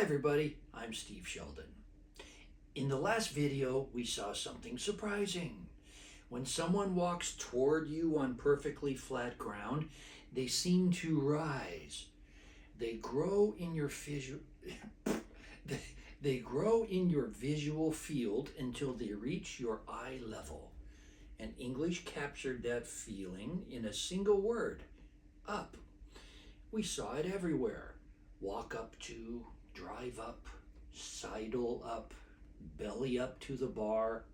Hi everybody, I'm Steve Sheldon. In the last video, we saw something surprising. When someone walks toward you on perfectly flat ground, they seem to rise. They grow in your they grow in your visual field until they reach your eye level. And English captured that feeling in a single word, up. We saw it everywhere. Walk up to, drive up, sidle up, belly up to the bar.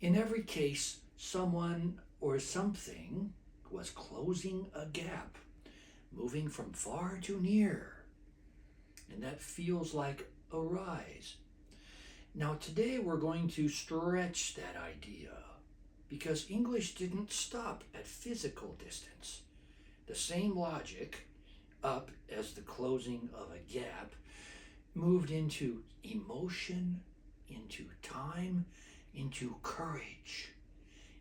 In every case, someone or something was closing a gap, moving from far to near. And that feels like a rise. Now today we're going to stretch that idea because English didn't stop at physical distance. The same logic, up as the closing of a gap, moved into emotion, into time, into courage,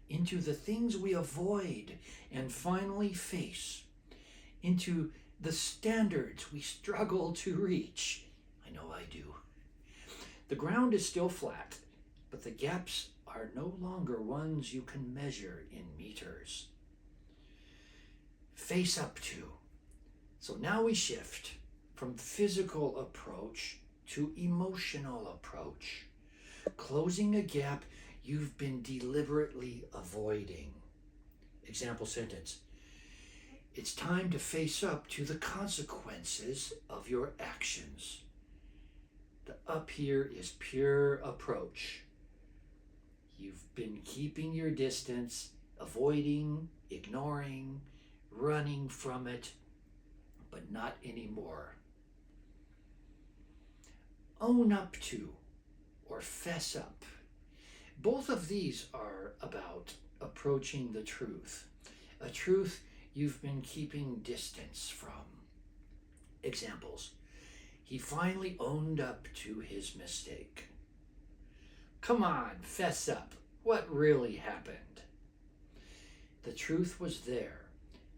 into the things we avoid and finally face, into the standards we struggle to reach. I know I do. The ground is still flat, but the gaps are no longer ones you can measure in meters. Face up to. So now we shift from physical approach to emotional approach, closing a gap you've been deliberately avoiding. Example sentence: it's time to face up to the consequences of your actions. The up here is pure approach. You've been keeping your distance, avoiding, ignoring, running from it, but not anymore. Own up to, or fess up. Both of these are about approaching the truth, a truth you've been keeping distance from. Examples: he finally owned up to his mistake. Come on, fess up. What really happened? The truth was there.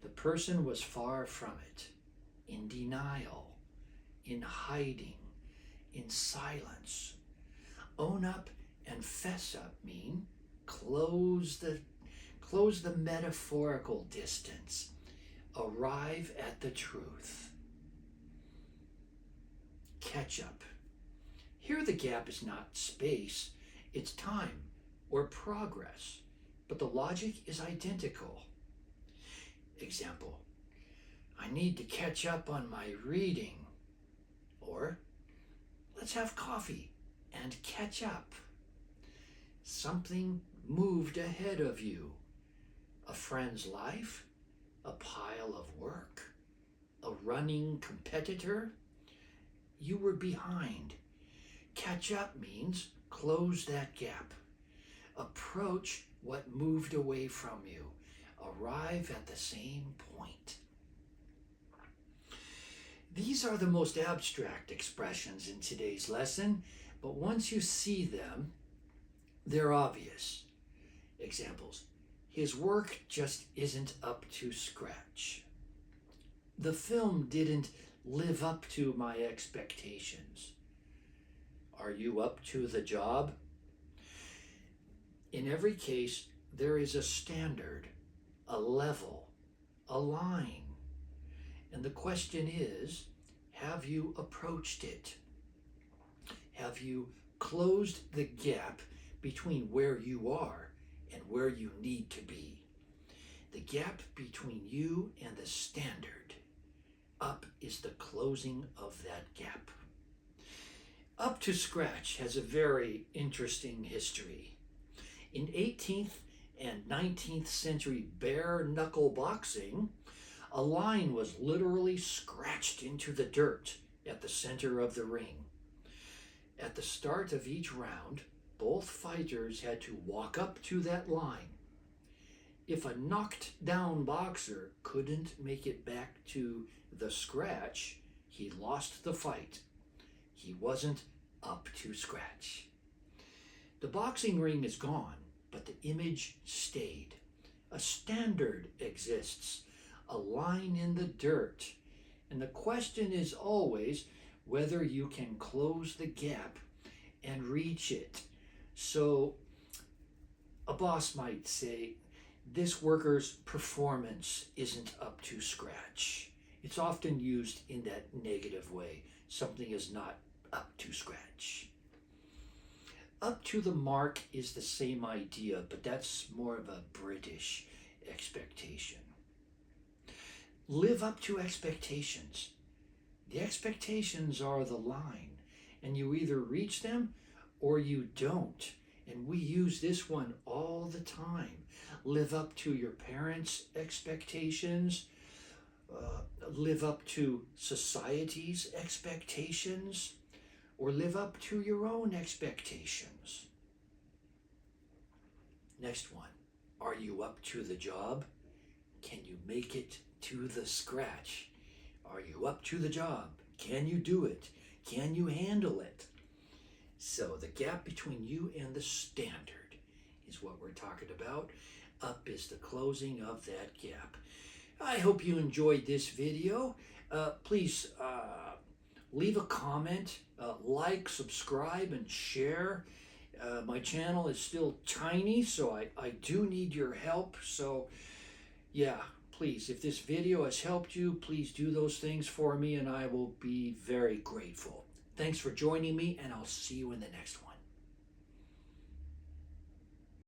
The person was far from it, in denial, in hiding, in silence. Own up and fess up mean close the metaphorical distance. Arrive at the truth. Catch up. Here the gap is not space, it's time or progress, but the logic is identical. Example: I need to catch up on my reading. Or, let's have coffee and catch up. Something moved ahead of you. A friend's life, a pile of work, a running competitor. You were behind. Catch up means close that gap. Approach what moved away from you. Arrive at the same point. These are the most abstract expressions in today's lesson, but once you see them, they're obvious. Examples: his work just isn't up to scratch. The film didn't live up to my expectations. Are you up to the job? In every case, there is a standard, a level, a line. And the question is, have you approached it? Have you closed the gap between where you are and where you need to be? The gap between you and the standard. Up is the closing of that gap. Up to scratch has a very interesting history. In 18th and 19th century bare knuckle boxing, a line was literally scratched into the dirt at the center of the ring. At the start of each round, both fighters had to walk up to that line. If a knocked down boxer couldn't make it back to the scratch, he lost the fight. He wasn't up to scratch. The boxing ring is gone, but the image stayed. A standard exists, a line in the dirt. And the question is always, whether you can close the gap and reach it. So a boss might say, this worker's performance isn't up to scratch. It's often used in that negative way. Something is not up to scratch. Up to the mark is the same idea, but that's more of a British expectation. Live up to expectations. The expectations are the line, and you either reach them or you don't. And we use this one all the time. Live up to your parents' expectations. Live up to society's expectations, or live up to your own expectations. Next one. Are you up to the job? Can you make it to the scratch? Are you up to the job? Can you do it? Can you handle it? So the gap between you and the standard is what we're talking about. Up is the closing of that gap. I hope you enjoyed this video. Please leave a comment, like, subscribe, and share. My channel is still tiny, so I do need your help. So yeah, please, if this video has helped you, please do those things for me and I will be very grateful. Thanks for joining me, and I'll see you in the next one.